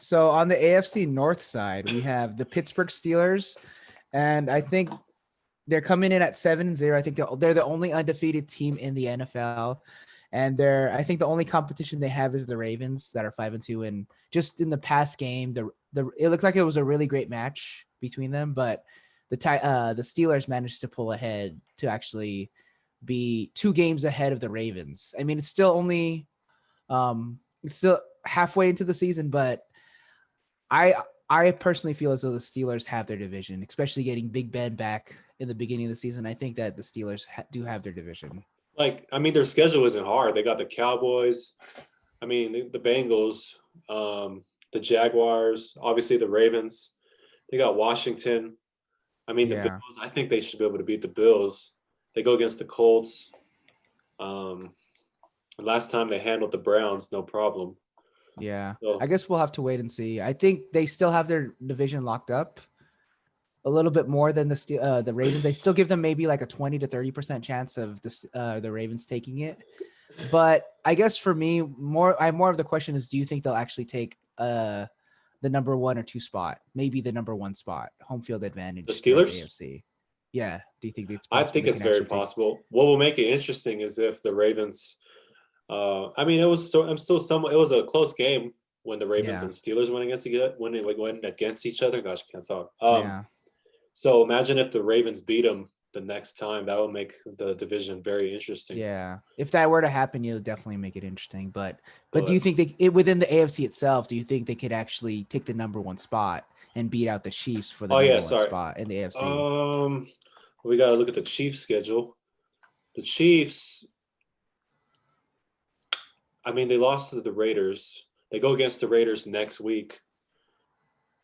So on the AFC North side, we have the Pittsburgh Steelers, and I think they're coming in at 7-0. I think they're the only undefeated team in the NFL. And I think the only competition they have is the Ravens that are 5-2. And just in the past game, it looked like it was a really great match between them, but the Steelers managed to pull ahead to actually be 2 games ahead of the Ravens. I mean, it's still halfway into the season, but I I personally feel as though the Steelers have their division, especially getting Big Ben back in the beginning of the season. I think that the Steelers do have their division. Like, I mean, their schedule isn't hard. They got the Cowboys. I mean, the Bengals, the Jaguars, obviously the Ravens. They got Washington. I mean, the Yeah. Bills. I think they should be able to beat the Bills. They go against the Colts. Um, last time they handled the Browns, no problem. Yeah. I So, guess we'll have to wait and see. I think they still have their division locked up a little bit more than the Ravens. I still give them maybe like a 20 to 30% chance of the Ravens taking it. But I guess for me, more of the question is, do you think they'll actually take the number 1 or 2 spot, maybe the number 1 spot, home field the advantage throughout the Steelers. AFC? Yeah. Do you think it's I possible think they it's can very actually take? possible. What will make it interesting is if the Ravens. I mean, it was so. I'm still somewhat. It was a close game when the Ravens Yeah. and Steelers went against each other. Gosh, I can't talk. Yeah. So imagine if the Ravens beat them the next time. That would make the division very interesting. Yeah. If that were to happen, you'll definitely make it interesting. But do you But think within the AFC itself, do you think they could actually take the number 1 spot and beat out the Chiefs for the oh yeah, number 1 sorry. spot in the AFC? Um, we got to look at the Chiefs schedule. The Chiefs. I mean, they lost to the Raiders. They go against the Raiders next week.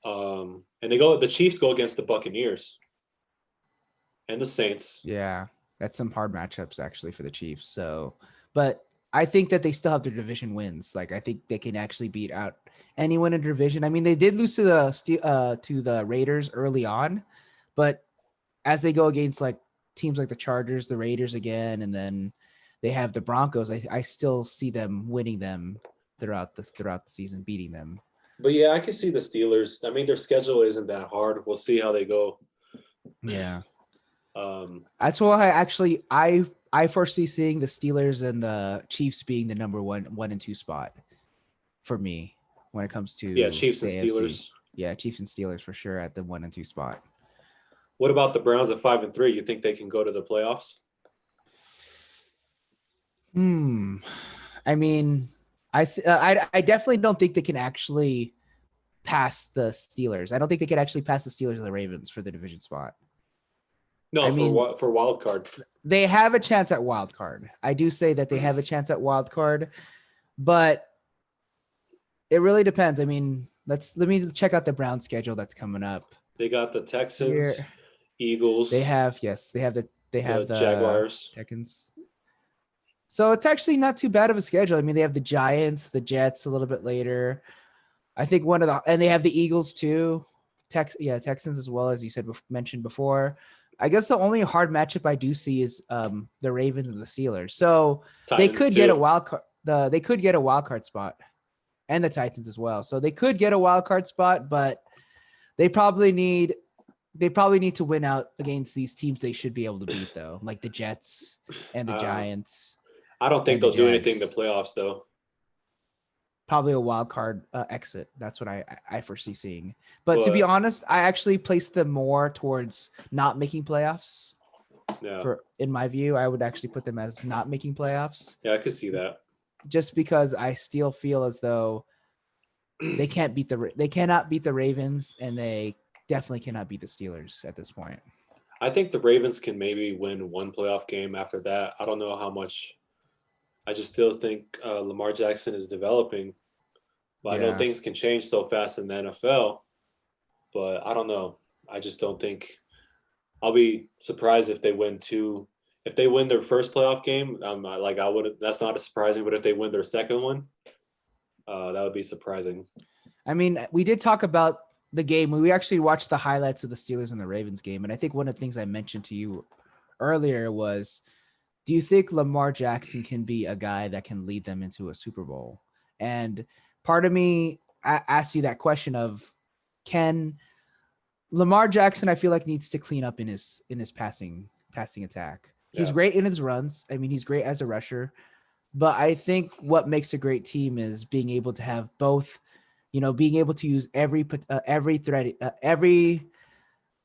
And they go. The Chiefs go against the Buccaneers and the Saints. Yeah. That's some hard matchups actually for the Chiefs. So, but I think that they still have their division wins. Like I think they can actually beat out anyone in the division. I mean, they did lose to the Raiders early on, but as they go against like teams like the Chargers, the Raiders again, and then they have the Broncos, I still see them winning them throughout the season, beating them. But yeah, I can see the Steelers. I mean, their schedule isn't that hard. We'll see how they go. Yeah. Um, That's why I foresee seeing the Steelers and the Chiefs being the number 1 and 2 spot for me when it comes yeah, to Chiefs the and AFC. Steelers. Yeah, Chiefs and Steelers for sure at the 1 and 2 spot. What about the Browns at 5-3? You think they can go to the playoffs? Hmm. I mean, I definitely don't think they can actually pass the Steelers. I don't think they could actually pass the Steelers or the Ravens for the division spot. No, I mean, for wild card. they have a chance at wild card. I do say that they have a chance at wild card, but it really depends. I mean, let me check out the Brown schedule that's coming up They got the Texans, here. They Eagles, have they have the the Jaguars. Texans. So it's actually not too bad of a schedule. I mean, they have the Giants, the Jets a little bit later. I think and they have the Eagles too. Texans as well, as you mentioned before. I guess the only hard matchup I do see is the Ravens and the Steelers. So they Titans could get a too. wild card. They could get a wild card spot, and the Titans as well. So they could get a wild card spot, but they probably need to win out against these teams they should be able to beat, though, like the Jets and the Uh, Giants I don't think and the they'll do anything in the Jags. playoffs though. Probably a wild card exit. That's what I foresee seeing. But to be But honest, I actually place them more towards not making playoffs. yeah, In my view, I would actually put them as not making playoffs, yeah, I could see that. just because I still feel as though they cannot beat the Ravens, and they definitely cannot beat the Steelers at this point. I think the Ravens can maybe win one playoff game after that. I don't know how much. I just still think Lamar Jackson is developing, but I know Yeah. things can change so fast in the NFL. But I don't know. I just don't think I'll be surprised if they win two. If they win their first playoff game, I'm not, like I would. That's not surprising. But if they win their second one, that would be surprising. I mean, we did talk about the game. We actually watched the highlights of the Steelers and the Ravens game, and I think one of the things I mentioned to you earlier was, do you think Lamar Jackson can be a guy that can lead them into a Super Bowl? And part of me ask you that question of, can Lamar Jackson, I feel like, needs to clean up in his passing attack. He's Yeah. great in his runs. I mean, he's great as a rusher, but I think what makes a great team is being able to have both, being able to use every threat,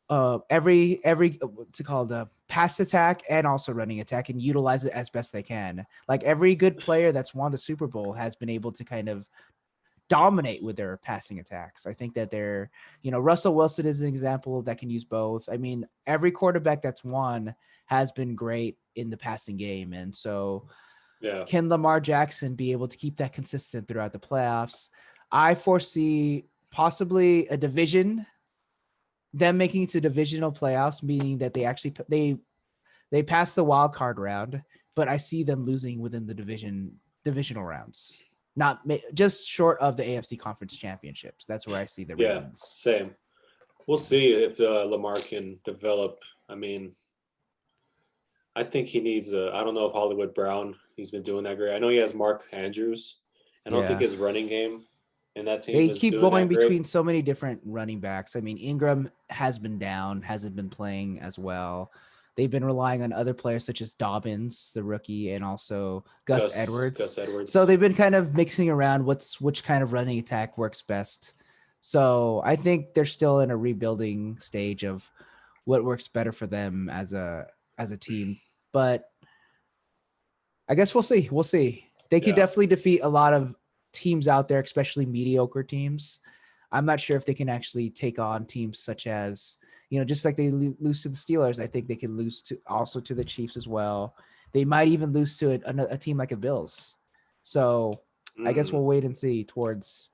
what's it called, pass attack and also running attack, and utilize it as best they can. Like every good player that's won the Super Bowl has been able to kind of dominate with their passing attacks. I think that Russell Wilson is an example that can use both. I mean, every quarterback that's won has been great in the passing game. And so Yeah. can Lamar Jackson be able to keep that consistent throughout the playoffs? I foresee possibly them making it to divisional playoffs, meaning that they pass the wild card round, but I see them losing within the divisional rounds. Not just short of the AFC conference championships. That's where I see the Yeah. Ravens. Same. We'll see if Lamar can develop. I mean, I think he needs I don't know if Hollywood Brown, he's been doing that great. I know he has Mark Andrews. I don't think Yeah. his running game in that team They is keep doing going that great. between so many different running backs. I mean, Ingram has been down, hasn't been playing as well. They've been relying on other players such as Dobbins, the rookie, and also Gus Edwards. Edwards. So they've been kind of mixing around which kind of running attack works best. So I think they're still in a rebuilding stage of what works better for them as a team. But I guess we'll see. We'll see. They could definitely defeat a lot of teams out there, especially mediocre teams. I'm not sure if they can actually take on teams such as, just like they lose to the Steelers. I think they can lose to the Chiefs as well. They might even lose to a team like the Bills. So I guess we'll wait and see towards,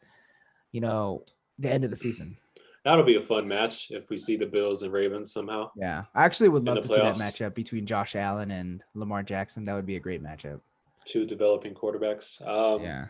the end of the season. That'll be a fun match if we see the Bills and Ravens somehow. Yeah, I actually would in love the to see that playoffs. matchup between Josh Allen and Lamar Jackson. That would be a great matchup. Two developing quarterbacks. Yeah.